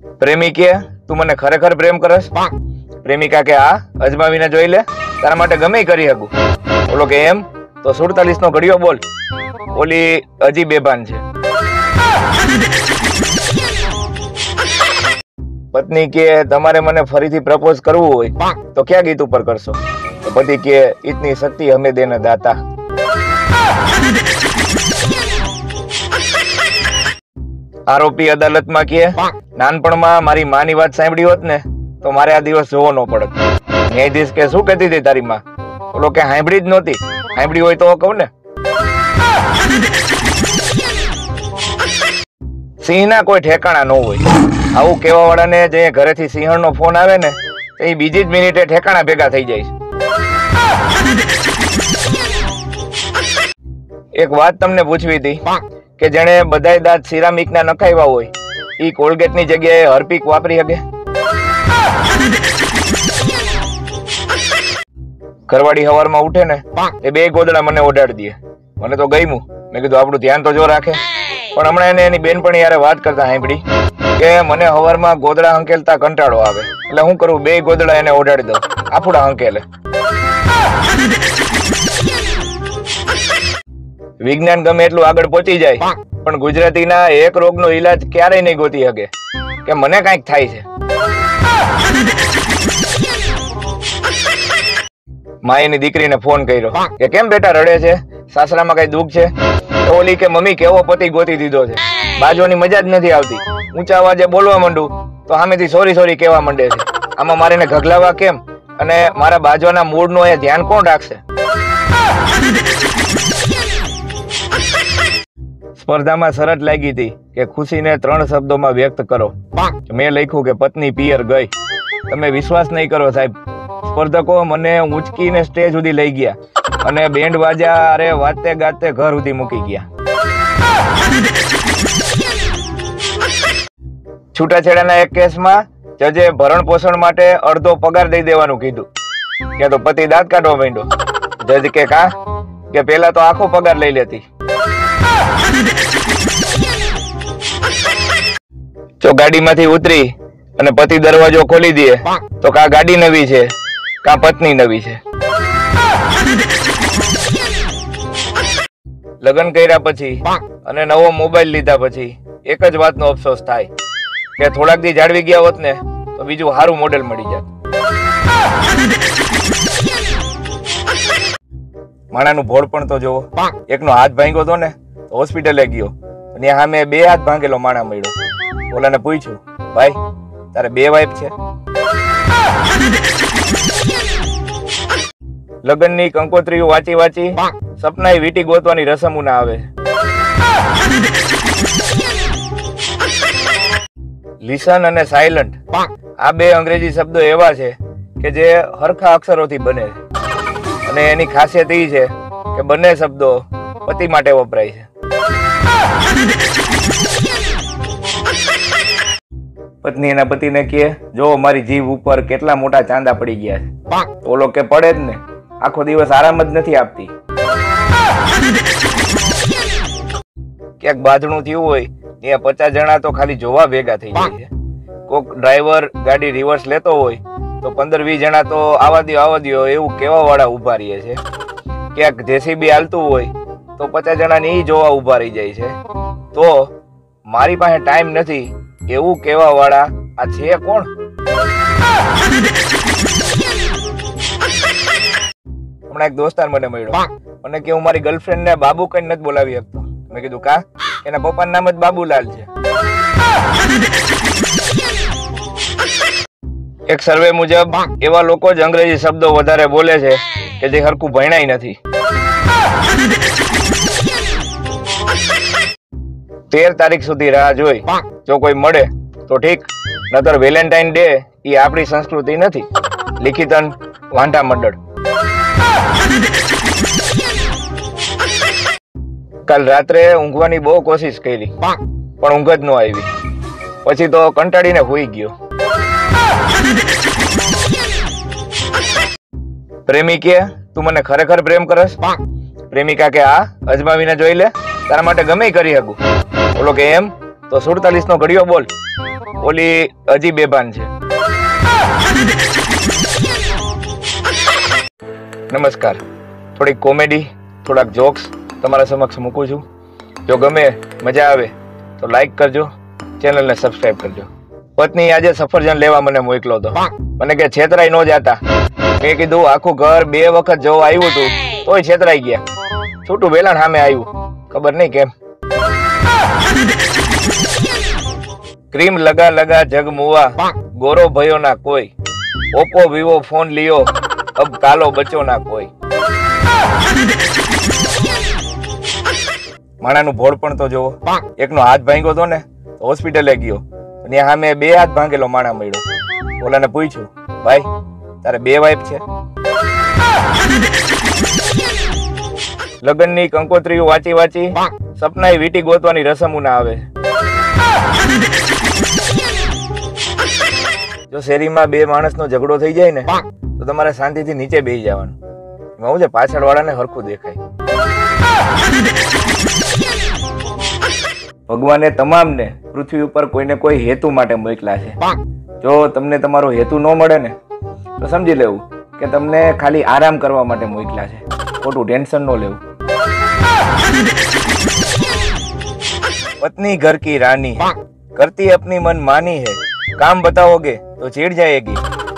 પ્રેમી કે તું મને ખરેખર પ્રેમ કરસ? પ્રેમિકા કે હા, અજમાવીને જોઈ લે, તારા માટે ગમે કરી શકું. ઓલો કે એમ? તો 47 નો ઘડિયો બોલ. ઓલી હજી બેભાન છે. પત્ની કે તમારે મને ફરીથી પ્રપોઝ કરવું હોય તો ક્યાં ગીત ઉપર કરશો? તો પતિ કે ઇતની શક્તિ હમે દેના દાતા. આરોપી અદાલતમાં કે નાનપણમાં મારી માની વાત સાંભળી હોત ને તો મારે આ દિવસ જોવો ન પડત. ન્યાયાધીશ કે શું કહેતી હતી તારી માં? ઓલો કે સાંભળી જ નહોતી. સાંભળી હોય તો કહું ને. સિંહ ના કોઈ ઠેકાણા ન હોય. આવું કેવા વાળાને જે ઘરેથી સિંહણ નો ફોન આવે ને એ બીજી જ મિનિટે ઠેકાણા ભેગા થઈ જાય. એક વાત તમને પૂછવી હતી કે જેને બધાય દાંત સિરામિક ના નખાવ્યા હોય ઈ કોલગેટ ની જગ્યાએ હર્પિક વાપરી શકે? ઘરવાળી હવારમાં ઉઠે ને એ 2 ગોદડા મને ઓડાડી દે. મને તો ગઈમું. મેં કીધું આપણું ધ્યાન તો જો રાખે. પણ હમણાં એને એની બેનપણી યારે વાત કરતા સાંભળી કે મને હવારમાં ગોદડા હંકેલતા કંટાળો આવે એટલે હું કરું 2 ગોદડા એને ઓડાડી દઉં, આફુડા હંકેલે. વિજ્ઞાન ગમે એટલું આગળ પહોંચી જાય પણ ગુજરાતીના એક રોગનો ઈલાજ ક્યારેય નહીં ગોતી શકે કે મને કંઈક થાય છે. માયની દીકરીને ફોન કર્યો કે કેમ બેટા રડે છે, સાસરામાં કઈ દુઃખ છે? તો ઓલી કે મમ્મી કેવો પતિ ગોતી દીધો છે, બાજુની મજા જ નથી આવતી. ઊંચા અવાજે બોલવા માંડું તો સામેથી સોરી સોરી કહેવા માંડે છે. આમાં મારે એને ઘગલાવા કેમ અને મારા બાજુના મૂડનું એ ધ્યાન કોણ રાખશે? સ્પર્ધામાં શરત લાગી હતી કે ખુશીને 3 શબ્દોમાં વ્યક્ત કરો. મેં લખ્યું કે પત્ની પિયર ગઈ. તમે વિશ્વાસ નહીં કરો સાહેબ, સ્પર્ધકો મને ઊંચકીને સ્ટેજ સુધી લઈ ગયા અને બેન્ડ વાજા અરે વાતે ગાતે ઘર સુધી મૂકી ગયા. છૂટાછેડાના એક કેસમાં જજે ભરણ પોષણ માટે અડધો પગાર દઈ દેવાનું કીધું. કે તો પતિ દાંત કાઢવા માંડ્યો. જજ કે કા? કે પેલા તો આખો પગાર લઈ લેતી. જો ગાડીમાંથી ઉતરી અને પતિ દરવાજો ખોલી દે તો કા ગાડી નવી છે કા પત્ની નવી છે. લગ્ન કર્યા પછી અને નવો મોબાઈલ લીધા પછી એક જ વાતનો અફસોસ થાય કે થોડાક દી જાળવી ગયા હોત ને તો બીજું સારું મોડેલ મળી જાત. માણાનું ભોળ પણ તો જોવો. એકનો હાથ ભાંગ્યો હતો ને તો હોસ્પિટલે ગયો અને સામે 2 હાથ ભાંગેલો માણા મળ્યો. ઓલાને પૂછ્યું ભાઈ તારે 2 વાઈફ છે? લગ્નની કંકોત્રીઓ વાંચી વાંચી સપનાએ વીટી ગોતવાની રસમ ના આવે. લિસન અને સાયલન્ટ આ 2 અંગ્રેજી શબ્દો એવા છે કે જે હરખા અક્ષરોથી બને છે અને એની ખાસિયત એ છે કે બંને શબ્દો પતિ માટે વપરાય છે. પત્ની એના પતિને કહે જો મારી જીભ ઉપર કેટલા મોટા ચાંદા પડી ગયા છે. ઓલો કે પડે જ ને, આખો દિવસ આરામ જ નથી આપતી. ક્યાંક બાંધણું થયું હોય ત્યાં 50 જણા તો ખાલી જોવા ભેગા થઈ જાય છે. કોક ડ્રાઈવર ગાડી રિવર્સ લેતો હોય તો 15-20 જણા તો આવા દ્યો એવું કેવા વાળા ઉભા રહે છે. ક્યાંક જેસીબી હાલતું હોય તો 50 જણાને ઈ જોવા ઉભા રહી જાય છે. તો મારી પાસે ટાઈમ નથી એવું કેવા વાળા આ છે કોણ? હમણાં એક દોસ્તાર મને મળ્યો. મને કે હું મારી ગર્લફ્રેન્ડ ને બાબુ કઈ નથી બોલાવી શકતો. મેં કીધું કા? એના પપ્પાનું નામ જ બાબુલાલ છે. એક સર્વે મુજબ એવા લોકો જ અંગ્રેજી શબ્દો વધારે બોલે છે કે જે હરખું ભણાય નથી. 13 તારીખ સુધી રાહ જોઈ. જો કોઈ મળે તો ઠીક, નતર વેલેન્ટાઇન ડે એ આપણી સંસ્કૃતિ નથી. લિખિતન વાંઢા મંડળ. કાલ રાત્રે ઊંઘવાની બહુ કોશિશ કરી પણ ઊંઘ જ ન આવી. પછી તો કંટાળીને સૂઈ ગયો. પ્રેમી કે તું મને ખરેખર પ્રેમ કરસ? પ્રેમિકા કે હા, અજમાવીને જોઈ લે, તારા માટે ગમે કરી શકું. ઓલો કે એમ? તો 47 નો ઘડિયો બોલ. ઓલી હજી બેભાન છે. નમસ્કાર. થોડીક કોમેડી, થોડાક જોક્સ તમારા સમક્ષ મૂકું છું. જો ગમે, મજા આવે તો લાઈક કરજો, ચેનલને સબસ્ક્રાઇબ કરજો. પત્ની આજે સફરજન લેવા મને મોકલો હતો. મને કે છેતરાઈ ન જાતા. મેં કીધું આખું ઘર 2 વખત જોવા આવ્યું હતું તોય છેતરાઈ ગયા. છૂટું વેલાણ સામે આવ્યું, ખબર નહીં કેમ. ક્રીમ લગા લગા જગ મુવા, ગોરો ભયો ના કોઈ. ઓપ્પો વિવો ફોન લિયો, અબ કાલો બચો ના કોઈ. માણાનું ભોળ પણ તો જોવો. એકનો હાથ ભાંગ્યો હતો ને તો હોસ્પિટલે ગયો, ત્યાં સામે 2 હાથ ભાંગેલો માણા મળ્યો. ઓલાને પૂછ્યું, ભાઈ તારે 2 વાઈફ છે? લગ્નની કંકોત્રીઓ વાંચી વાંચી સપનાએ વીટી ગોતવાની રસમ ના આવે. જો શેરીમાં 2 માણસનો ઝઘડો થઈ જાય ને તો તમારે શાંતિથી નીચે બેસી જવાનું. એમાં હું છે, પાછળ વાળાને હરખું દેખાય. ભગવાને તમામને પૃથ્વી ઉપર કોઈને કોઈ હેતુ માટે મોકલા છે. જો તમને તમારો હેતુ ન મળે ને તો સમજી લેવું કે તમને ખાલી આરામ કરવા માટે મોકલા છે. ખોટું ટેન્શન ન લેવું. पत्नी घर की रानी है, करती अपनी मन मानी है. काम बताओगे तो चिढ़ जाएगी,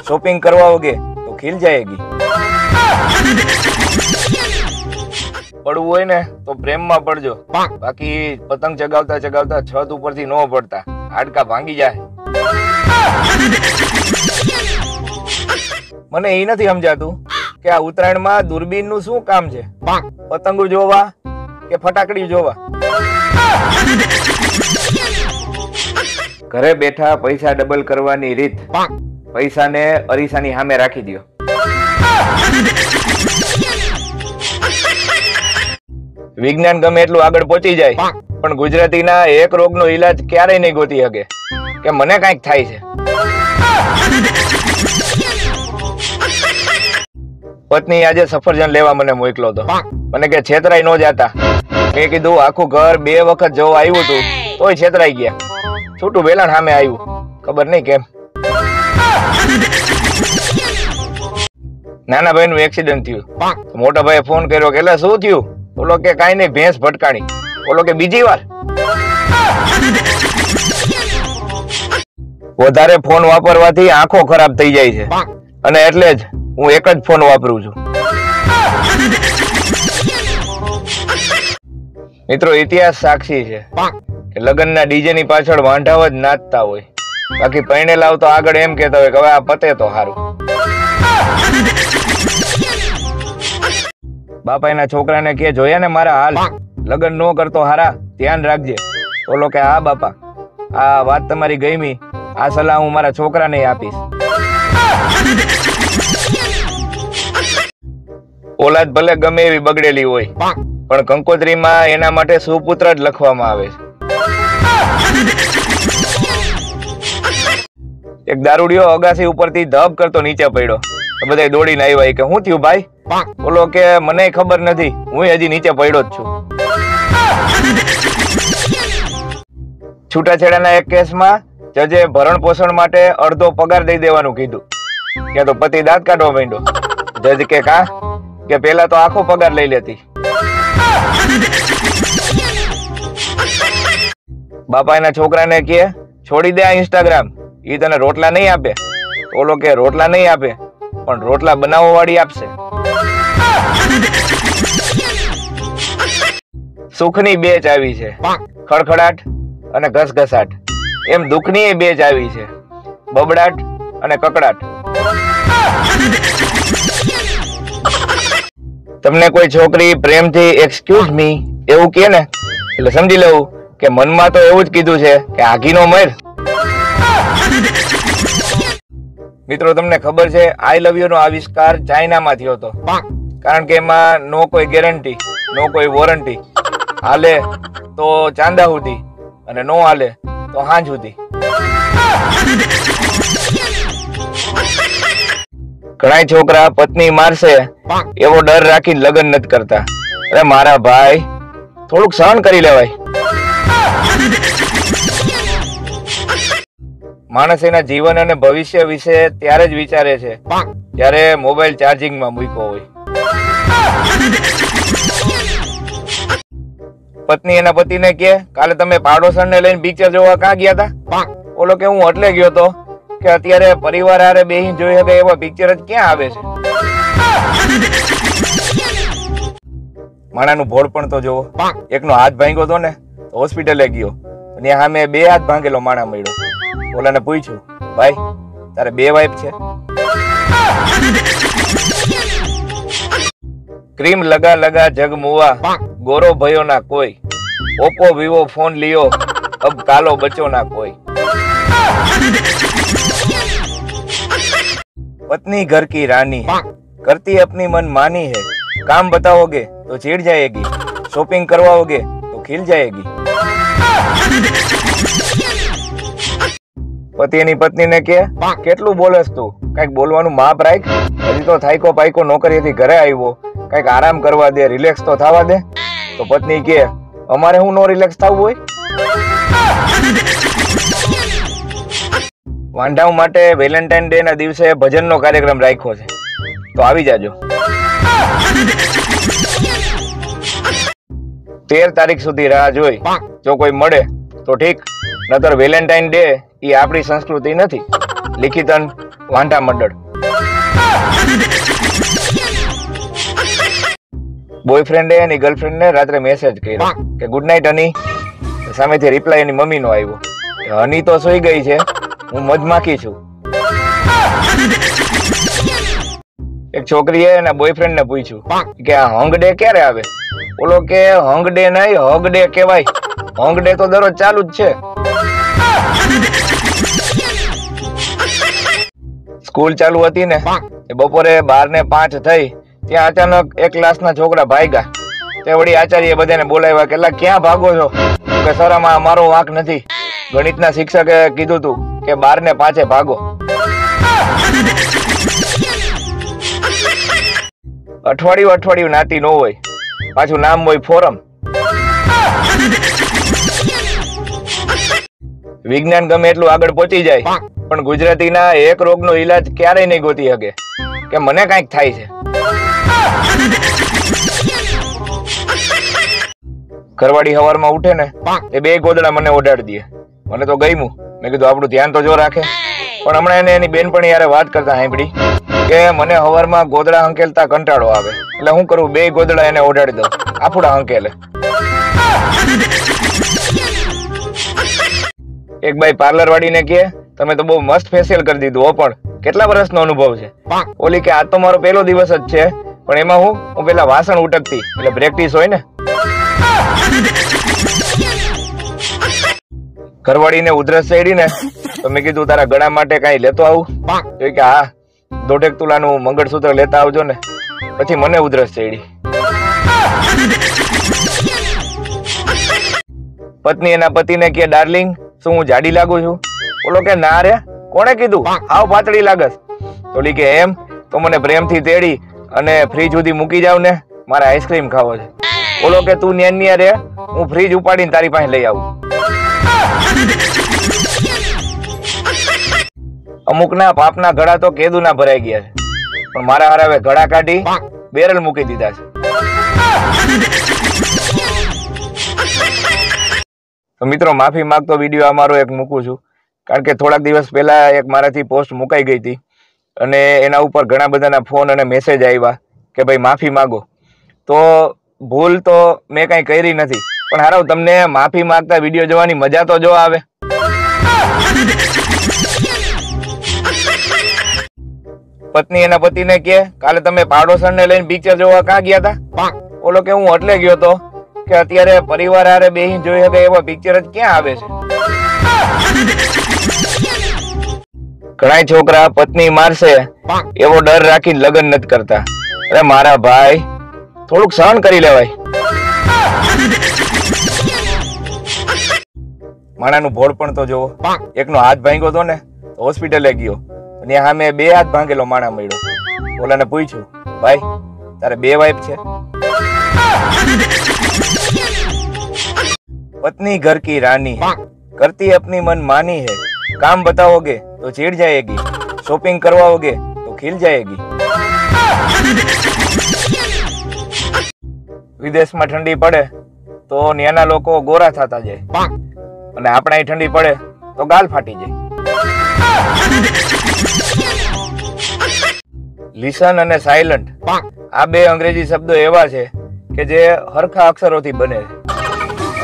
शॉपिंग करवाओगे तो खिल जाएगी. પડવું હોય ને તો પ્રેમમાં પડજો, બાકી પતંગ ચગાવતા ચગાવતા છત ઉપરથી ન પડતા, હાડકા ભાંગી જાય. મને એ નથી સમજાતું કે આ ઉત્તરાયણમાં દૂરબીન નું શું કામ છે? પતંગો જોવા કે ફટાકડી જોવા? ઘરે બેઠા પૈસા ડબલ કરવાની રીત. પૈસાને અરીસાની સામે રાખી દો. વિજ્ઞાન ગમે એટલું આગળ પહોંચી જાય પણ ગુજરાતીના એક રોગનો ઈલાજ ક્યારેય નહીં ગોતી શકે કે મને કંઈક થાય છે. પત્ની આજે સફરજન લેવા મને મોકલો હતો. મને કે છેતરાઈ ન જાતા. મેં કીધું આખું ઘર 2 વખત જોવા આવ્યું હતું તોય છેતરાઈ ગયા. છૂટું વેલાણ સામે આવ્યું, ખબર નહીં કેમ. નાના ભાઈ નું એક્સિડન્ટ થયું. મોટા ભાઈએ ફોન કર્યો કે એટલે શું થયું? બોલો કે કાંઈ નહીં, ભેંસ ભટકાણી. બોલો કે બીજી વાર? વધારે ફોન વાપરવાથી આંખો ખરાબ થઈ જાય છે અને એટલે જ હું એક જ ફોન વાપરું છું. મિત્રો, ઇતિહાસ સાક્ષી છે કે લગ્નના ડીજે ની પાછળ વાંઢાવ જ નાચતા હોય, બાકી પૈણે લાવતો આગળ એમ કેતા હોય કે હવે આ પતે તો સારું. બાપા એના છોકરાને કે જોયા ને મારા હાલ, લગ્ન નો કરતો હારા, ધ્યાન રાખજે. બોલો કે હા બાપા, આ વાત તમારી ગમી, આ સલાહ હું મારા છોકરાને આપીશ. ઓલાદ ભલે ગમે એવી બગડેલી હોય પણ કંકોત્રીમાં એના માટે સુપુત્ર જ લખવામાં આવે છે. એક દારૂડિયો અગાસી ઉપરથી ધબ કરતો નીચે પડ્યો. બધા દોડીને આવ્યા કે શું થયું ભાઈ? બોલો કે મને ખબર નથી, હું હજી નીચે પડ્યો જ છું. છૂટાછેડાના એક કેસમાં જજે ભરણ પોષણ માટે અડધો પગાર દઈ દેવાનું કીધું. ત્યાં તો પતિ દાંત કાઢવા માંડ્યો. જજ કે કા કે પેલા તો આખો પગાર લઈ લેતી. બાપા એના છોકરાને કે છોડી દે આ ઇન્સ્ટાગ્રામ, ઈ તને રોટલા નહીં આપે. ઓલો કે રોટલા નહીં આપે પણ રોટલા બનાવવા વાળી આપશે. સુખની બેચ આવી છે, ખડખડાટ અને ઘસઘસાટ. એમ દુઃખની બેચ આવી છે, બબડાટ અને કકડાટ. તમને કોઈ છોકરી પ્રેમથી એક્સક્યુઝ મી એવું કહે ને એટલે સમજી લેવું કે મનમાં તો એવું જ કીધું છે કે આઘીનો મર. મિત્રો, તમને ખબર છે આઈ લવ યુ નો આવિષ્કાર ચાઇનામાં થયો હતો, કારણ કે એમાં નો કોઈ ગેરંટી, નો કોઈ વોરંટી. હાલે તો ચાંદા સુધી અને નો હાલે તો હાંજ સુધી. ઘણા છોકરા પત્ની મારશે એવો ડર રાખીને લગ્ન નથી કરતા. અરે મારા ભાઈ, થોડુંક સહન કરી લેવાય. માણસ એના જીવન અને ભવિષ્ય વિશે ત્યારે જ વિચારે છે જ્યારે મોબાઈલ ચાર્જિંગમાં મૂક્યો હોય. પત્ની એના પતિને કહે, કાલે તમે પાડોશરને લઈને પિક્ચર જોવા ક્યાં ગયા હતા? ઓલો કે હું એટલે ગયો તો કે અત્યારે પરિવાર હારે બેહીને જોઈ શકે એવા પિક્ચર જ ક્યાં આવે છે. માણાનું ભોળ પણ તો જોવો. એકનો હાથ ભાંગ્યો હતો ને તો હોસ્પિટલે ગયો, ત્યાં સામે 2 હાથ ભાંગેલો માણા મળ્યો. ઓલાને પૂછ્યું, ભાઈ તારે 2 વાઈફ છે? ક્રીમ લગા લગા જગ મુआ, गोरो भयो ना कोई, ओप्पो वीवो फोन लियो, अब कालो बचो ना कोई. पत्नी घर की रानी है, करती अपनी मन मानी है, काम बताओगे तो चिढ़ जाएगी, शॉपिंग करवाओगे तो खिल जाएगी. पति एनी पत्नी ने के, કેટલું બોલસ તું? કઈક બોલવાનું માપ રાખ. હજી તો થાયકો પાયકો નોકરીએથી ઘરે આવ્યો, કઈક આરામ કરવા દે, રિલેક્સ તો થવા દે. તો પત્ની કે, અમારે હું નો રિલેક્સ થવું હોય? વાંઢાઓ માટે વેલેન્ટાઇન ડે ના દિવસે ભજનનો કાર્યક્રમ રાખ્યો છે, તો આવી જાજો. 13 તારીખ સુધી રાહ જોઈ, જો કોઈ મળે તો ઠીક, નતર વેલેન્ટાઇન ડે એ આપણી સંસ્કૃતિ નથી. લિખિતન વાંઢા મંડળ. બોયફ્રેન્ડે એની ગર્લફ્રેન્ડને રાત્રે મેસેજ કર્યો કે ગુડ નાઇટ હની. સામેથી રિપ્લાય એની મમ્મીનો આવ્યો, હની તો સૂઈ ગઈ છે, હું મધમાખી છું. એક છોકરીએ એના બોયફ્રેન્ડને પૂછ્યું કે આ હંગ ડે ક્યારે આવે? ઓલો કે હંગ ડે નહીં, હગ ડે કહેવાય. હંગ ડે તો દરરોજ ચાલુ જ છે. સ્કૂલ ચાલુ હતી ને, બપોરે 12 ને 5 થઈ, ત્યાં અચાનક એક ક્લાસના છોકરા ભાગ્યા. તે વળી આચાર્ય બધાને બોલાવ્યા કે ક્યાં ભાગો છો? કે સર આમાં મારો વાંક નથી, ગણિતના શિક્ષકે કીધું તું કે 12 ને 5 ભાગો. અઠવાડિયું નાતી ન હોય, પાછું નામ હોય ફોરમ. વિજ્ઞાન ગમે એટલું આગળ પહોંચી જાય, પણ ગુજરાતીના એક રોગનો ઈલાજ ક્યારેય નહીં ગોતી શકે કે મને કાંઈક થાય છે. ઘરવાળી સવારમાં ઉઠે ને એ 2 ગોદડા મને ઓડાડી દે. મને તો ગમ્યું, મેં કીધું આપણું ધ્યાન તો જો રાખે. પણ હમણાં એને એની બેનપણી યારે વાત કરતા સાંભળી કે મને સવારમાં ગોદડા હંકેલતા કંટાળો આવે, એટલે હું કરું 2 ગોદડા એને ઓડાડી દઉં, આફુડા હંકેલે. એક બાઈ પાર્લર વાળીને કે, તમે તો બહુ મસ્ત ફેશિયલ કરી દીધું હો, પણ કેટલા વર્ષનો અનુભવ છે? ઓલી કે આજ તો મારો પહેલો દિવસ જ છે, પણ એમાં હું પેલા વાસણ ઉટકતી, એટલે પ્રેક્ટિસ હોય ને. ઘરવાળીને ઉધરસ ચડી ને, તો મેં કીધું તારા ગળા માટે કઈ લેતો આવું? તો કે હા, 1.5 તોલાનું મંગળસૂત્ર લેતા આવજો ને. પછી મને ઉધરસ ચડી. પત્ની એના પતિને કે, ડાર્લિંગ શું હું જાડી લાગુ છું? ઓલો કે ના રે, કોણે કીધું? આવ પાતળી લાગસ. ઓલી કે એમ તો મને પ્રેમથી તેડી અને ફ્રીજ સુધી મૂકી જાવ ને, મારે આઈસ્ક્રીમ ખાવો છે. ઓલો કે તું ન્યા રે, હું ફ્રીજ ઉપાડીને તારી પાસે લઈ આવું. અમુકના પાપના ઘડા તો કેદુના ભરાઈ ગયા છે, પણ મારા હારે હવે ઘડા કાઢી બેરલ મૂકી દીધા છે. તો મિત્રો, માફી માંગતો વિડીયો અમારો એક મૂકું છું, કારણ કે થોડાક દિવસ પહેલા એક મારાથી પોસ્ટ મુકાઈ ગઈ હતી અને એના ઉપર ઘણા બધાના ફોન અને મેસેજ આવ્યા કે ભાઈ માફી માંગો. તો ભૂલ તો મેં કઈ કરી નથી, પણ હારાવ તમને માફી માંગતા વિડીયો જોવાની મજા તો જો આવે. પત્ની એના પતિને કે, કાલે તમે પાડોશરને લઈને પિક્ચર જોવા ક્યાં ગયા હતા? ઓલો કે હું એટલે ગયો તો કે અત્યારે પરિવાર હારે બેહીને જોઈ શકે એવા પિક્ચર જ ક્યાં આવે છે. ઘણા છોકરા પત્ની મારશે એવો ડર રાખીને લગ્ન નથી કરતા. અરે મારા ભાઈ, થોડુંક સહન કરી લેવાય. માણાનું ભોળ પણ તો જોવો. એકનો હાથ ભાંગ્યો હતો ને તો હોસ્પિટલે ગયો, અને સામે 2 હાથ ભાંગેલો માણા મળ્યો. ઓલાને પૂછ્યું, ભાઈ તારે 2 વાઈફ છે? पत्नी घर की रानी है, करती अपनी मन मानी है, काम बताओगे तो चिढ़ जाएगी, शॉपिंग करवाओगे तो खिल जाएगी। વિદેશમાં ઠંડી પડે તો ન્યાના લોકો ગોરા થતા જાય અને આપણા ઠંડી પડે તો ગાલ ફાટી જાય। લિસન અને સાયલન્ટ આ બે અંગ્રેજી શબ્દો એવા છે કે જે હરખા અક્ષરોથી બને છે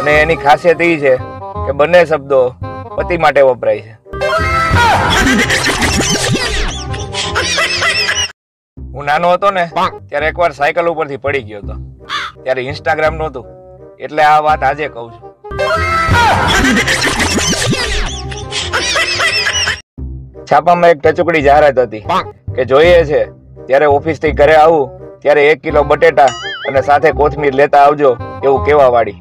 અને એની ખાસિયત એ છે કે બંને શબ્દો પતિ માટે વપરાય છે। હું નાનો હતો ને ત્યારે એકવાર સાયકલ ઉપરથી પડી ગયો હતો। ત્યારે ઇન્સ્ટાગ્રામ નહોતું એટલે આ વાત આજે કહું છું। છાપામાં એક ટચુકડી જાહેરાત હતી કે જોઈએ છે ત્યારે ઓફિસ થી ઘરે આવું ત્યારે 1 કિલો બટેટા અને સાથે કોથમીર લેતા આવજો એવું કહેવા વાળી।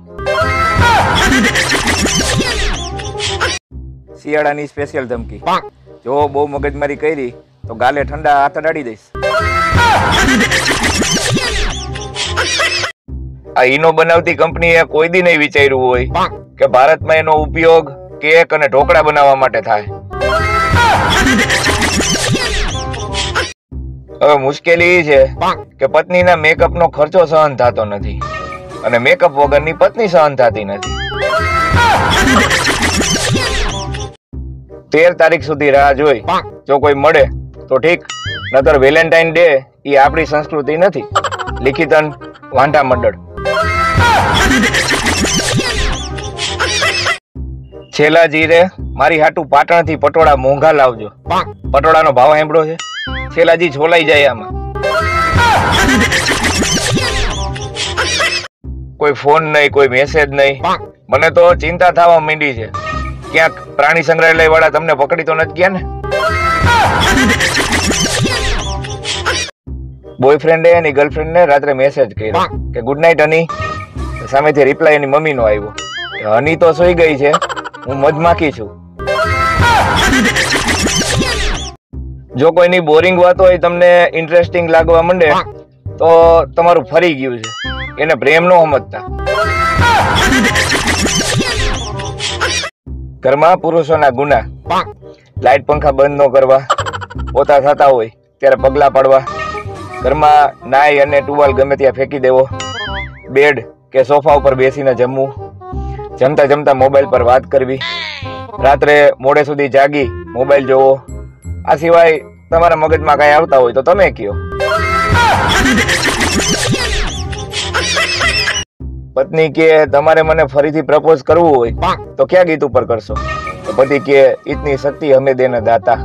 શિયાળાની સ્પેશિયલ ધમકી, જો બહુ મગજમારી કરી તો ગાલે ઠંડા હાથ અડાડી દઈશ। આ ઈનો બનાવતી કંપનીએ કોઈ દી નહીં વિચાર્યું હોય કે ભારતમાં એનો ઉપયોગ કેક અને ઢોકળા બનાવવા માટે થાય। હવે મુશ્કેલી એ છે કે પત્નીના મેકઅપનો ખર્ચો સહન થતો નથી અને મેકઅપ વગરની પત્ની સહન થતી નથી। 13 તારીખ સુધી રાહ જોઈ, જો કોઈ મળે તો ઠીક, નતર વેલેન્ટાઇન ડે એ આપણી સંસ્કૃતિ નથી। લિખિતન વાંઢા મંડળ। છેલ્લાજી રે મારી હાટુ પાટણથી પટોળા મોંઘા લાવજો। પટોળાનો ભાવ સાંભળ્યો છે? છેલ્લાજી છોલાઈ જાય આમાં। કોઈ ફોન નહીં, કોઈ મેસેજ નહીં, મને તો ચિંતા થવા માંડી છે ક્યાંક પ્રાણી સંગ્રહાલય વાળા તમને પકડી તો નથી ગયા ને? બોયફ્રેન્ડે એની ગર્લફ્રેન્ડને રાત્રે મેસેજ કર્યો કે ગુડ નાઇટ હની। સામેથી રિપ્લાય એની મમ્મીનો આવ્યો, હની તો સૂઈ ગઈ છે, હું મધમાખી છું। જો કોઈની બોરિંગ વાત હોય તમને ઇન્ટરેસ્ટિંગ લાગવા માંડે તો તમારું ફરી ગયું છે, એને પ્રેમ નો સમજતા। ઘરમાં પુરુષોના ગુના, લાઈટ પંખા બંધ ન કરવા, પોતા થતા હોય ત્યારે પગલા પાડવા, ઘરમાં નાઈ અને ટુવાલ ગમે ત્યાં ફેંકી દેવો, બેડ કે સોફા ઉપર બેસીને જમવું, જમતા જમતા મોબાઈલ પર વાત કરવી, રાત્રે મોડે સુધી જાગી મોબાઈલ જોવો। આ સિવાય તમારા મગજમાં કઈ આવતા હોય તો તમે કયો। પત્ની કે તમારે મને ફરીથી પ્રપોઝ કરવું હોય તો ક્યાં ગીત ઉપર કરશો? તો પતિ કે ઇતની શક્તિ હમે દેને દાતા।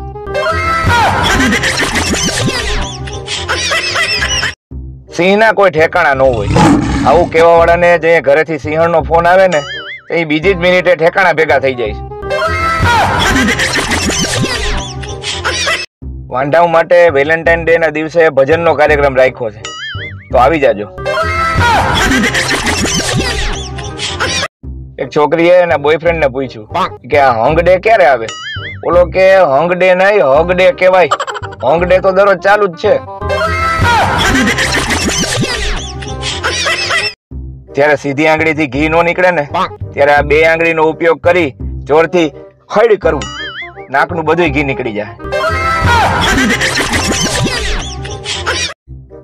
સિંહના કોઈ ઠેકાણા ન હોય, આવું કહેવા વાળાને જે ઘરેથી સિંહણનો ફોન આવે ને એ બીજી જ મિનિટે ઠેકાણા ભેગા થઈ જાય છે। વાંઢાઓ માટે વેલેન્ટાઇન ડે ના દિવસે ભજનનો કાર્યક્રમ રાખ્યો છે, તો આવી જાજો। એક છોકરીએ એના બોયફ્રેન્ડ ને પૂછ્યું કે આ હંગ ડે ક્યારે આવે? ઓલો કે હંગ ડે નહીં, હગ ડે કહેવાય, હંગ ડે તો દરરોજ ચાલુ જ છે। ત્યારે સીધી આંગળીથી ઘી નો નીકળે ને ત્યારે આ બે આંગળીનો ઉપયોગ કરી જોરથી હળ કરવું, નાકનું બધું ઘી નીકળી જાય।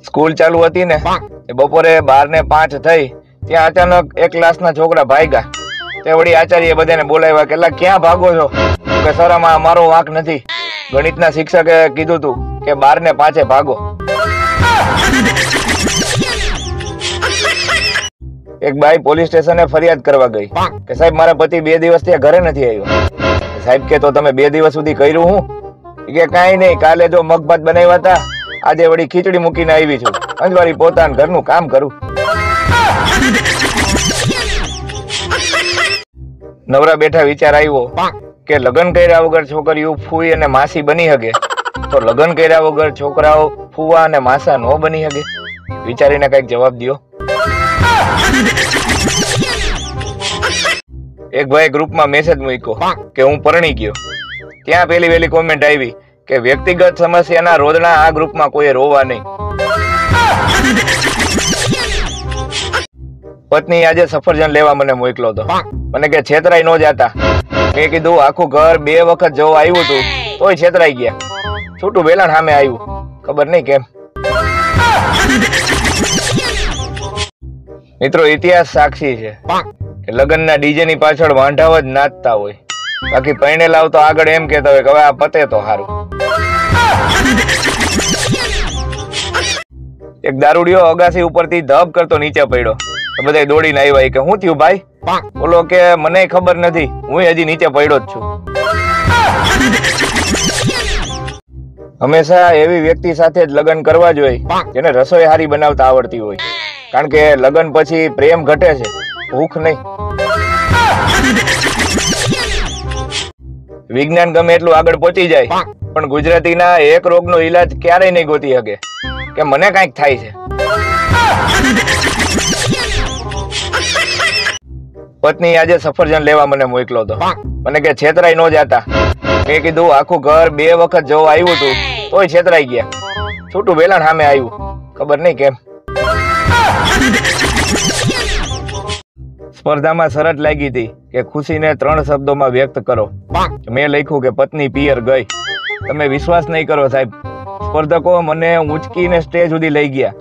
સ્કૂલ ચાલુ હતી ને બપોરે 12:05 થઈ, ત્યાં અચાનક એક ક્લાસના છોકરા ભાગ્યા। તે વળી આચાર્ય બધાને બોલાવ્યા કે ક્યાં ભાગો છો? કે સર આમાં અમારો વાંક નથી, ગણિતના શિક્ષકે કીધું તું કે 12:05 ભાગો। એક બાઈ પોલીસ સ્ટેશને ફરિયાદ કરવા ગઈ કે સાહેબ મારા પતિ 2 દિવસથી ઘરે નથી આવ્યો। સાહેબ કે તો તમે 2 દિવસ સુધી કર્યું હું? કે કાંઈ નહીં, કાલે જો મગ ભાત બનાવ્યા હતા, આજે વળી ખીચડી મૂકીને આવી છું, અંજવારી પોતાનું ઘરનું કામ કરું। નવરા બેઠા વિચાર આવ્યો કે લગ્ન કર્યા વગર છોકરીઓ ફૂઈ અને માસી બની શકે, તો લગ્ન કર્યા વગર છોકરાઓ ફૂવા અને માસા ન બની શકે? વિચારીને કઈક જવાબ દો। એક ભાઈ ગ્રુપમાં મેસેજ મૂક્યો કે હું પરણી ગયો। ત્યાં પેલી વેલી કોમેન્ટ આવી કે વ્યક્તિગત સમસ્યાના રોદણા આ ગ્રુપમાં કોઈ રોવા નહીં। પત્ની આજે સફરજન લેવા મને મોકલો હતો, મને કે છેતરાઈ ન જાતા, મેં કીધું આખું ઘર 2 વખત જોવા આવ્યું હતું તોય છેતરાઈ ગયા. છૂટું વેલાણ સામે આવ્યું, ખબર નહીં કેમ. મિત્રો, ઇતિહાસ સાક્ષી છે કે લગ્નના ડીજે ની પાછળ વાંઢાવ જ નાચતા હોય, બાકી પરણેલા તો આગળ એમ કેતા હોય કે હવે આ પતે તો સારું. એક દારૂડિયો અગાસી ઉપરથી ધબ કરતો નીચે પડ્યો તો બધા દોડીને આવ્યા કે શું થયું ભાઈ? બોલો કે મને ખબર નથી, હું હજી નીચે પડ્યો જ છું. હંમેશા એવી વ્યક્તિ સાથે જ લગ્ન કરવા જોઈએ જેને રસોઈ હારી બનાવતા આવડતી હોય, કારણ કે લગ્ન પછી પ્રેમ ઘટે છે, ભૂખ નહીં. વિજ્ઞાન ગમે એટલું આગળ પહોંચી જાય પણ ગુજરાતીના એક રોગનો ઈલાજ ક્યારેય નહીં ગોતી શકે કે મને કઈક થાય છે. પત્ની આજે સફરજન લેવા મને મોકલો હતો, મને કે છેતરાઈ ન જાતા. મેં કીધું આખું ઘર 2 વખત જોવા આવ્યું હતું તોય છેતરાઈ ગયા. છૂટું વેલાણ સામે આવ્યું, ખબર નહીં કેમ. સ્પર્ધામાં શરત લાગી હતી કે ખુશીને 3 શબ્દોમાં વ્યક્ત કરો. મેં લખ્યું કે પત્ની પિયર ગઈ. તમે વિશ્વાસ નહીં કરો સાહેબ, સ્પર્ધકો મને ઊંચકીને સ્ટેજ સુધી લઈ ગયા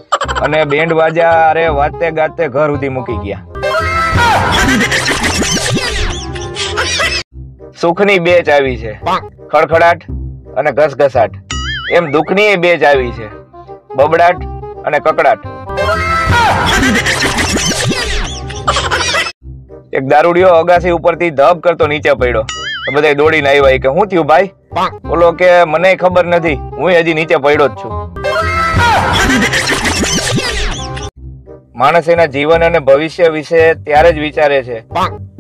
અને બેન્ડ વાજા અરે વાતે ગાતે ઘર સુધી મૂકી ગયા. સુખની બેચ આવી છે, ખડખડાટ અને ઘસઘસાટ. એમ દુઃખની બેચ આવી છે, બબડાટ અને કકડાટ. એક દારૂડિયો અગાસી ઉપરથી ધબ કરતો નીચે પડ્યો તો બધા દોડીને આવ્યા કે શું થયું ભાઈ? બોલો કે મને ખબર નથી, હું હજી નીચે પડ્યો જ છું. માણસ એના જીવન અને ભવિષ્ય વિશે ત્યારે જ વિચારે છે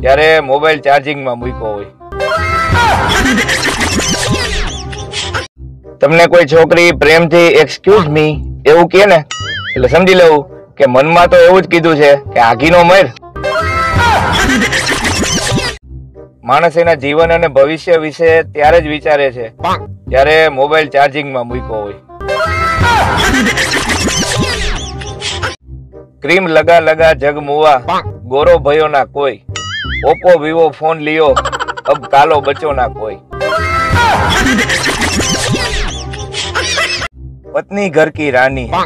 જ્યારે મોબાઈલ ચાર્જિંગમાં મૂક્યો હોય. તમને કોઈ છોકરી પ્રેમથી એક્સક્યુઝ મી એવું કહે ને એટલે સમજી લેવું કે મનમાં તો એવું જ કીધું છે કે આગીનો મર. માણસ એના જીવન અને ભવિષ્ય વિશે ત્યારે જ વિચારે છે જ્યારે મોબાઈલ ચાર્જિંગમાં મૂક્યો હોય. ક્રીમ લગા લગા જગ મુવા, ગોરો ભયો ના કોઈ, ઓપ્પો વિવો ફોન લિયો, અબ કાલો બચો ના કોઈ. पत्नी घर की रानी है,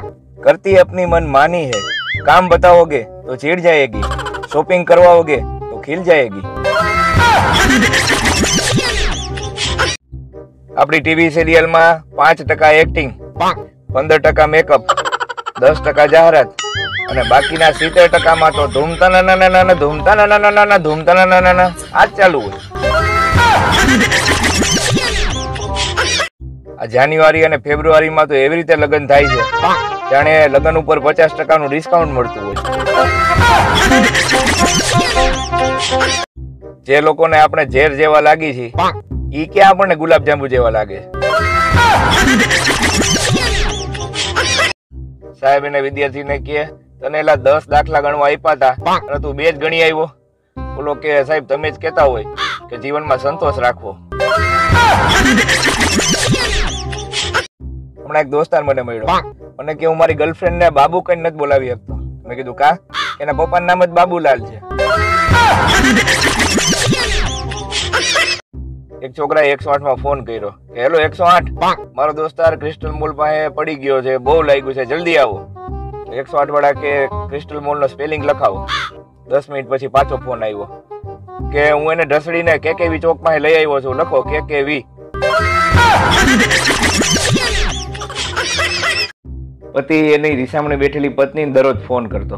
करती अपनी मन मानी है, काम बताओगे तो चिढ़ जाएगी, शॉपिंग करवाओगे तो खिल जाएगी. આપણી ટીવી સિરિયલ માં 5% એક્ટિંગ, 15% મેકઅપ, 10% જાહેરાત અને બાકીના 70% માં તો ધૂમતા આ ચાલુ હોય. આ જાન્યુઆરી અને ફેબ્રુઆરી માં તો એવી રીતે લગ્ન થાય છે જાણે લગ્ન ઉપર 50% નું ડિસ્કાઉન્ટ મળતું હોય. જે લોકોને આપણે ઝેર જેવા લાગી છે ઈ ક્યાં આપણને ગુલાબજાંબુ જેવા લાગે. સાહેબ એને વિદ્યાર્થીને કહે તને એલા 10 દાખલા ગણવા આપ્યા હતા અને તું 2 જ ગણી આવ્યો. બોલો કે સાહેબ તમે જ કહેતા હોય કે જીવનમાં સંતોષ રાખવો. હમણાં એક દોસ્તાર મને મળ્યો, મને કે હું મારી ગર્લફ્રેન્ડ ને બાબુ કઈ નથી બોલાવી શકતો. મેં કીધું કા? એના પપ્પાનું નામ જ બાબુલાલ છે. એક છોકરાએ 108 માં ફોન કર્યો, હેલો 108, મારો દોસ્તાર ક્રિસ્ટલ મોલ પાસે પડી ગયો છે, બહુ લાગ્યું છે, જલ્દી આવો. 108 વાળા કે ક્રિસ્ટલ મોલ નો સ્પેલિંગ લખાવો. 10 મિનિટ પછી પાછો ફોન આવ્યો કે હું એને ઢસડીને કેકેવી ચોક માં લઈ આવ્યો છું, લખો કેકેવી. પતિ એની રીસામણે બેઠેલી પત્ની દરરોજ ફોન કરતો.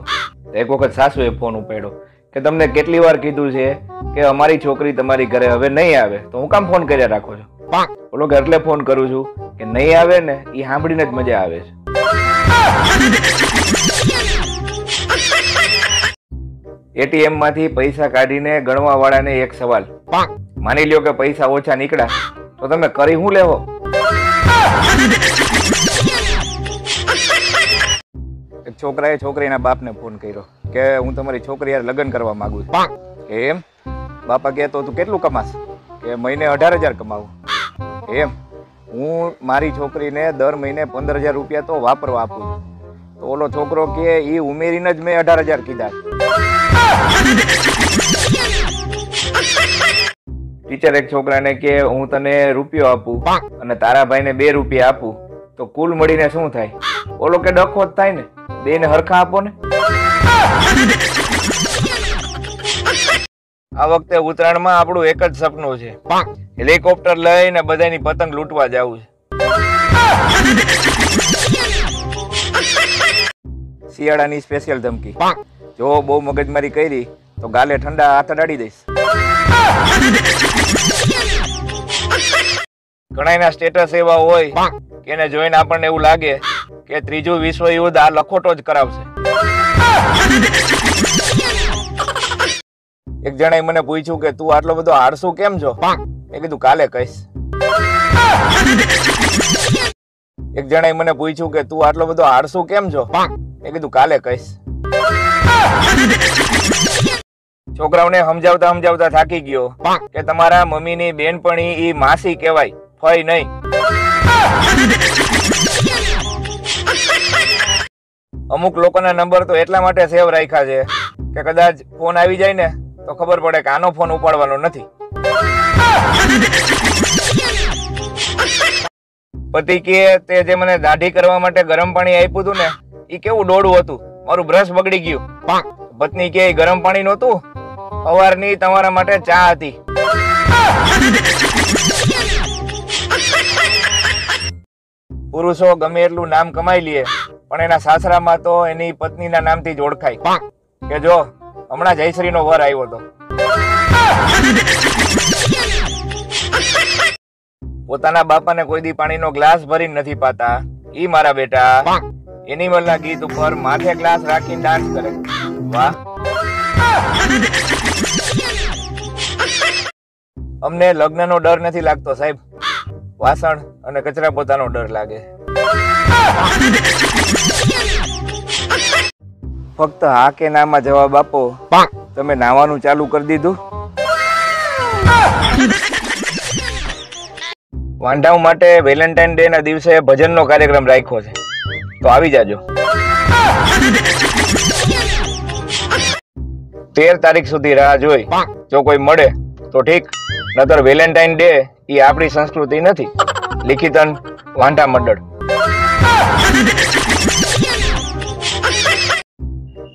એક વખત સાસુએ ફોન ઉપાડ્યો કે તમને કેટલી વાર કીધું છે કે અમારી છોકરી તમારી ઘરે હવે નહીં આવે તો હું કામ ફોન કર્યા રાખો છો? બોલો કે એટલે ફોન કરું છું કે નહીં આવે ને એ સાંભળીને જ મજા આવે છે. એટીએમ માંથી પૈસા કાઢીને ગણવા વાળાને એક સવાલ, માની લ્યો કે પૈસા ઓછા નીકળ્યા તો તમે કરી શું લેવો? એક છોકરાએ છોકરીના બાપને ફોન કર્યો કે હું તમારી છોકરી યાર લગ્ન કરવા માંગુ છું. એમ? બાપા કે તો તું કેટલું કમાશ? કે મહિને 18,000 કમાવું. એમ? હું મારી છોકરીને દર મહિને 15,000 રૂપિયા તો વાપરવા આપું છું. તો ઓલો છોકરો કે એ ઉમેરીને જ મેં 18,000 કીધા. ટીચર એક છોકરાને કે હું તને રૂપિયો આપું અને તારા ભાઈને 2 રૂપિયા આપું તો કુલ મળીને શું થાય? ઓલો કે ડખો જ થાય ને, બેને હરખા આપો ને. આ વખતે ઉત્તરાયણમાં આપણું એક જ સપનું છે, હેલિકોપ્ટર લઈને બધાની પતંગ લૂંટવા જવું છે. શિયાળાની સ્પેશિયલ ધમકી, જો બહુ મગજમારી કરી તો ગાલે ઠંડા હાથ અડાડી દઈશ. ઘણાના સ્ટેટસ એવા હોય કે એને જોઈને આપણને એવું લાગે કે ત્રીજું વિશ્વ યુદ્ધ આ લખોટો જ કરાવશે. એક જણાએ મને પૂછ્યું કે તું આટલો બધો આળસુ કેમ છો? મેં કીધું કાલે કહીશ. એક જણાએ મને પૂછ્યું કે તું આટલો બધો આળસુ કેમ છો? મેં કીધું કાલે કહીશ. છોકરાઓને સમજાવતા થાકી ગયો કે તમારા મમ્મીની બેનપણી ઈ માસી કહેવાય, ફઈ નહીં. અમુક લોકોના નંબર તો એટલા માટે સેવ રાખ્યા છે કે કદાચ ફોન આવી જાય ને તો ખબર પડે કે આનો ફોન ઉપાડવાનો નથી. પતિ કે તે જે મને દાઢી કરવા માટે ગરમ પાણી આપ્યું હતું ને એ કેવું ડોળું હતું, મારું બ્રશ બગડી ગયું. પત્ની કે ગરમ પાણી નહોતું, સવારની તમારા માટે ચા હતી. પુરુષો ગમે એટલું નામ કમાઈ લે પણ એના સાસરામાં તો એની પત્નીના નામથી જ ઓળખાય કે જો હમણાં જયશ્રીનો વર આવ્યો હતો. પોતાના બાપાને કોઈ દી પાણીનો ગ્લાસ ભરીને નથી પાતા ઈ મારા બેટા એનિમલના ગીત ઉપર માથે ગ્લાસ રાખીને ડાન્સ કરે. વાહ. અમને લગ્નનો ડર નથી લાગતો સાહેબ, વાસણ અને કચરા પોતાનો ડર લાગે. ફક્ત હા કે ના માં જવાબ આપો. તમે નાવાનું ચાલુ કરી દીધું? વાંઢાઓ માટે વેલેન્ટાઇન ડે ના દિવસે ભજનનો કાર્યક્રમ રાખ્યો છે, તો આવી જાજો. 13 તારીખ સુધી રાહ જોઈ, જો કોઈ મળે તો ઠીક, નતર વેલેન્ટાઇન ડે એ આપણી સંસ્કૃતિ નથી. લિખિતન વાંઢા મંડળ.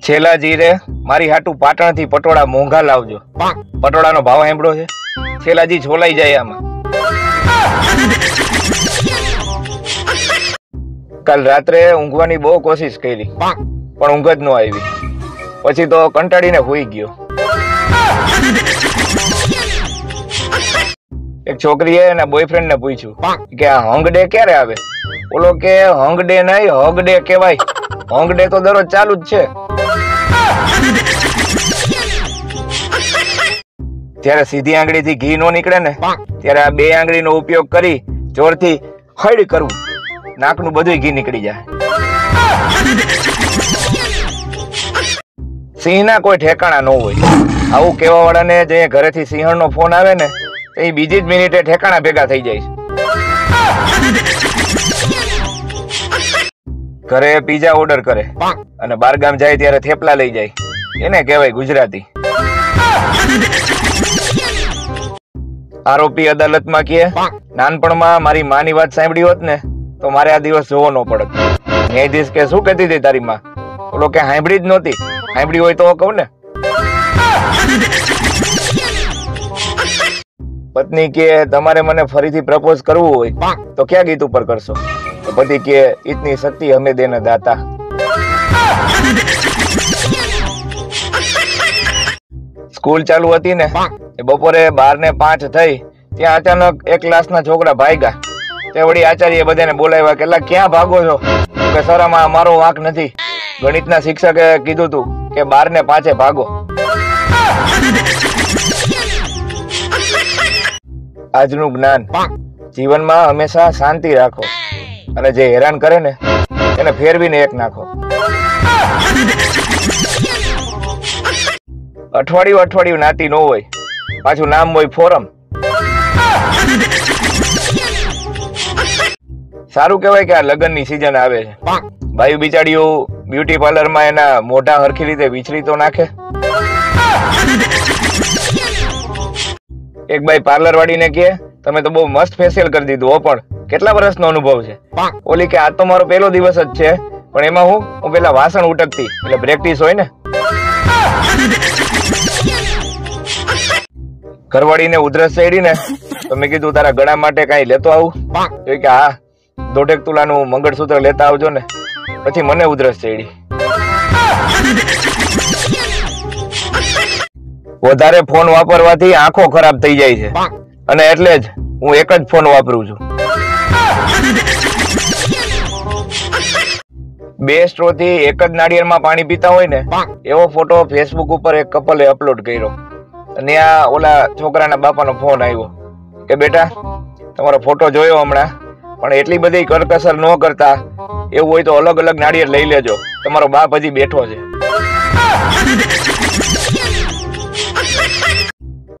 છેલ્લા જીરે મારી હાટુ પાટણ થી પટોળા મોંઘા લાવજો. પટોળાનો ભાવ સાંભળ્યો છે? છેલ્લાજી છોલાઈ જાય આમાં. કાલ રાત્રે ઊંઘવાની બહુ કોશિશ કરી પણ ઊંઘ જ ન આવી, પછી તો કંટાળીને હુઈ ગયો. એક છોકરીએ એના બોયફ્રેન્ડ ને પૂછ્યું કે આ હંગ ડે ક્યારે આવે? ઓલો કે હંગ ડે નહીં, હગ ડે કહેવાય. હંગ ડે તો દરરોજ ચાલુ જ છે. ત્યારે સીધી આંગળીથી ઘી નો નીકળે ને ત્યારે આ 2 આંગળીનો ઉપયોગ કરી જોરથી હળી કરવું, નાકનું બધું ઘી નીકળી જાય. સિંહના કોઈ ઠેકાણા ન હોય. આવું કેવા વાળાને જે ઘરેથી સિંહણનો ફોન આવે ને એ બીજી જ મિનિટે ઠેકાણા ભેગા થઈ જાય. ઘરે પીઝા ઓર્ડર કરે અને બારગામ જાય ત્યારે થેપલા લઈ જાય, એને કહેવાય ગુજરાતી. આરોપી અદાલતમાં કહે નાનપણમાં મારી માની વાત સાંભળી હોત ને તો મારે આ દિવસ જોવો ન પડત. ન્યાયાધીશ કે શું કહેતી હતી તારી માં? ઓલો કે સાંભળી જ નહોતી. સાંભળી હોય તો કહું ને. પત્ની કે તમારે મને ફરીથી પ્રપોઝ કરવું હોય તો ક્યાં ગીત ઉપર કરશો? તો પતિ કે ઇતની શક્તિ હમે દેને દાતા. સ્કૂલ ચાલુ હતી ને એ બપોરે 12:05 થઈ ત્યાં અચાનક એક ક્લાસના છોકરા ભાગ્યા. તે વળી આચાર્ય બધાને બોલાવ્યા કે ક્યાં ભાગો છો? કે સર આમાં અમારો વાંક નથી, ગણિતના શિક્ષકે કીધું તું કે 12:05 ભાગો. આજનું જ્ઞાન, જીવનમાં હંમેશા શાંતિ રાખો અને જે હેરાન કરે ને એને ફેરવીને એક નાખો. અઠવાડિયું નાતી ન હોય, પાછું નામ હોય ફોરમ. સારું કહેવાય કે આ લગ્નની સિઝન આવે છે. ભાઈ બિચારીઓ બ્યુટી પાર્લરમાં એના મોઢા હરખી રીતે વિચરી તો નાખે. એક બાઈ પાર્લર વાળીને કે તમે તો બહુ મસ્ત ફેશિયલ કરી દીધું હો, પણ કેટલા વર્ષનો અનુભવ છે? ઓલી કે આજ તો મારો પહેલો દિવસ જ છે, પણ એમાં હું પેલા વાસણ ઉટકતી એટલે પ્રેક્ટિસ હોય ને. ઘરવાળીને ઉધરસ ચડી ને તો મેં કીધું તારા ગળા માટે કઈ લેતો આવું? તો કે હા 1.5 તોલાનું મંગળસૂત્ર લેતા આવજો ને. પછી મને ઉધરસ ચડી. વધારે ફોન વાપરવાથી આંખો ખરાબ થઈ જાય છે, અને એટલે જ હું એક જ ફોન વાપરું છું. 2 સ્ટ્રો થી એક જ નાળિયેરમાં પાણી પીતા હોય ને એવો ફોટો ફેસબુક ઉપર એક કપલે અપલોડ કર્યો, અને આ ઓલા છોકરાના બાપાનો ફોન આવ્યો કે બેટા તમારો ફોટો જોયો હમણાં, પણ એટલી બધી કરકસર ન કરતા, એવું હોય તો અલગ અલગ નાળિયેર લઈ લેજો, તમારો બાપ હજી બેઠો છે.